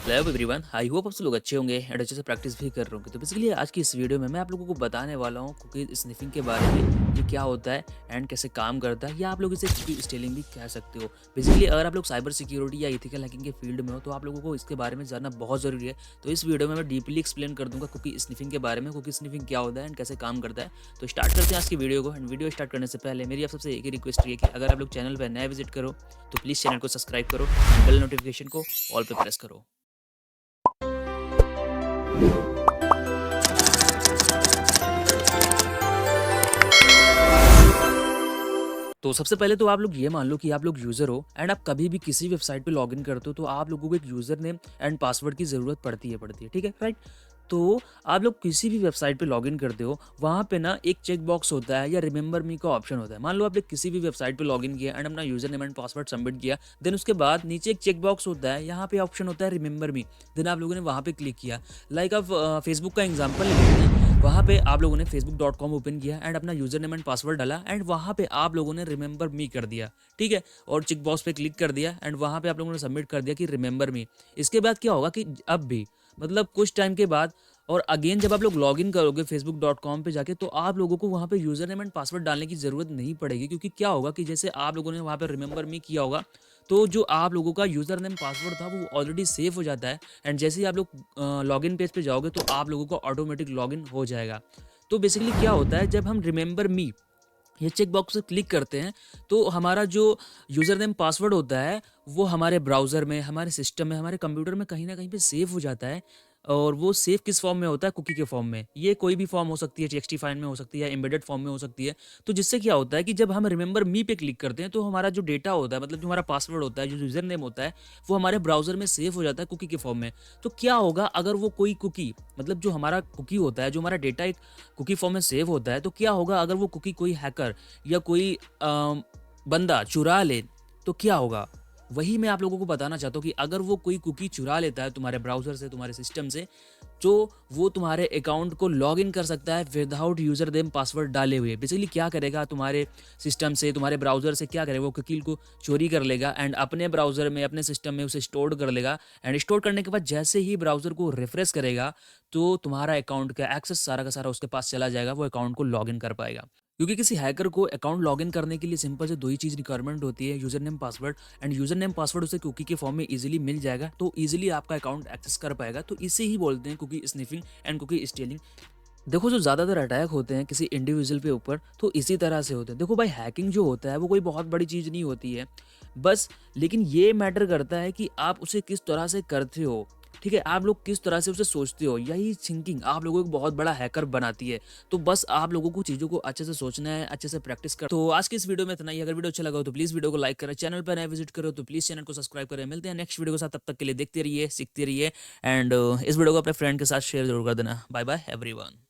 Hello everyone, I hope आप सब लोग अच्छे होंगे एंड अच्छे से प्रैक्टिस भी कर रहे होंगे। तो बेसिकली आज की इस वीडियो में मैं आप लोगों को बताने वाला हूँ कुकी स्निफिंग के बारे में। ये क्या होता है एंड कैसे काम करता है, या आप लोग इसे कुकी स्टेलिंग भी कह सकते हो। बेसिकली अगर आप लोग साइबर सिक्योरिटी या इथिकल हैकिंग के फील्ड में हो तो आप लोगों को इसके बारे में जानना बहुत ज़रूरी है। तो इस वीडियो में मैं डीपली एक्सप्लेन कर दूंगा कुकी स्निफिंग के बारे में, कुकी स्निफिंग क्या होता है एंड कैसे काम करता है। तो स्टार्ट करते हैं आज की वीडियो को। एंड वीडियो स्टार्ट करने से पहले मेरी आप सबसे एक ही रिक्वेस्ट है कि अगर आप लोग चैनल पर नया विजिट करो तो प्लीज़ चैनल को सब्सक्राइब करो, बेल नोटिफिकेशन को ऑल पे प्रेस करो। तो सबसे पहले तो आप लोग ये मान लो कि आप लोग यूज़र हो एंड आप कभी भी किसी वेबसाइट पे लॉगिन करते हो तो आप लोगों को एक यूज़र नेम एंड पासवर्ड की ज़रूरत पड़ती है, ठीक है, राइट। तो आप लोग किसी भी वेबसाइट पे लॉगिन करते हो, वहाँ पे ना एक चेक बॉक्स होता है या रिमेंबर मी का ऑप्शन होता है। मान लो आपने किसी भी वेबसाइट पे लॉगिन किया एंड अपना user name and password submit किया, देन उसके बाद नीचे एक चेक बॉक्स होता है, यहाँ पे ऑप्शन होता है रिमेंबर मी। देन आप लोगों ने वहाँ पे क्लिक किया। लाइक आप फेसबुक का एग्जाम्पल ले लेते हैं। वहाँ पे आप लोगों ने facebook.com ओपन किया एंड अपना यूजर नेम एंड पासवर्ड डाला एंड वहाँ पे आप लोगों ने रिमेंबर मी कर दिया, ठीक है, और चेक बॉक्स पे क्लिक कर दिया एंड वहाँ पे आप लोगों ने सबमिट कर दिया कि रिमेंबर मी। इसके बाद क्या होगा कि अब भी मतलब कुछ टाइम के बाद और अगेन जब आप लोग लॉगिन करोगे facebook.com पे जाके तो आप लोगों को वहाँ पे यूजर नेम एंड पासवर्ड डालने की ज़रूरत नहीं पड़ेगी, क्योंकि क्या होगा कि जैसे आप लोगों ने वहाँ पे रिमेंबर मी किया होगा तो जो आप लोगों का यूज़र नेम पासवर्ड था वो ऑलरेडी सेव हो जाता है एंड जैसे ही आप लोग लॉगिन पेज पे जाओगे तो आप लोगों का ऑटोमेटिक लॉगिन हो जाएगा। तो बेसिकली क्या होता है, जब हम रिमेंबर मी ये चेक बॉक्स पे क्लिक करते हैं तो हमारा जो यूज़र नेम पासवर्ड होता है वो हमारे ब्राउज़र में, हमारे सिस्टम में, हमारे कंप्यूटर में कहीं ना कहीं पे सेव हो जाता है। और वो सेव किस फॉर्म में होता है? कुकी के फॉर्म में। ये कोई भी फॉर्म हो सकती है, टेक्स्टी फाइल में हो सकती है या एम्बेडेड फॉर्म में हो सकती है। तो जिससे क्या होता है कि जब हम रिमेंबर मी पे क्लिक करते हैं तो हमारा जो डेटा होता है, मतलब जो हमारा पासवर्ड होता है, जो यूज़र नेम होता है, वो हमारे ब्राउज़र में सेव हो जाता है कुकी के फॉर्म में। तो क्या होगा अगर वो कोई कुकी, मतलब जो हमारा कुकी होता है, जो हमारा डेटा एक कुकी फॉर्म में सेव होता है, तो क्या होगा अगर वो कुकी कोई हैकर या कोई बंदा चुरा ले, तो क्या होगा? वही मैं आप लोगों को बताना चाहता हूँ कि अगर वो कोई कुकी चुरा लेता है तुम्हारे ब्राउज़र से, तुम्हारे सिस्टम से, तो वो तुम्हारे अकाउंट को लॉगिन कर सकता है विदाउट यूज़र नेम पासवर्ड डाले हुए। बेसिकली क्या करेगा, तुम्हारे सिस्टम से, तुम्हारे ब्राउज़र से क्या करेगा, वो कुकी को चोरी कर लेगा एंड अपने ब्राउज़र में, अपने सिस्टम में उसे स्टोर कर लेगा एंड स्टोर करने के बाद जैसे ही ब्राउज़र को रिफ्रेश करेगा तो तुम्हारा अकाउंट का एक्सेस सारा का सारा उसके पास चला जाएगा, वो अकाउंट को लॉगिन कर पाएगा। क्योंकि किसी हैकर को अकाउंट लॉगिन करने के लिए सिंपल से दो ही चीज़ रिक्वायरमेंट होती है, user name password. End user name password उसे कुकी के फॉर्म में इजीली मिल जाएगा, तो इजीली आपका अकाउंट एक्सेस कर पाएगा। तो इसे ही बोलते हैं cookie sniffing and cookie stealing. देखो, जो ज़्यादातर अटैक होते हैं किसी इंडिविजुअल पे ऊपर तो इसी तरह से होते हैं। देखो भाई, हैकिंग जो होता है वो कोई बहुत बड़ी चीज़ नहीं होती है बस, लेकिन ये मैटर करता है कि आप उसे किस तरह से करते हो, ठीक है, आप लोग किस तरह से उसे सोचते हो। यही थिंकिंग आप लोगों को बहुत बड़ा हैकर बनाती है। तो बस आप लोगों को चीज़ों को अच्छे से सोचना है, अच्छे से प्रैक्टिस कर। तो आज की इस वीडियो में इतना ही। अगर वीडियो अच्छा लगा हो तो प्लीज़ वीडियो को लाइक करें, चैनल पर नया विजिट करो तो प्लीज़ चैनल को सब्सक्राइब करें। मिलते हैं नेक्स्ट वीडियो के साथ, तब तक के लिए देखते रहिए, सीखते रहिए एंड इस वीडियो को अपने फ्रेंड के साथ शेयर जरूर कर देना। Bye bye everyone.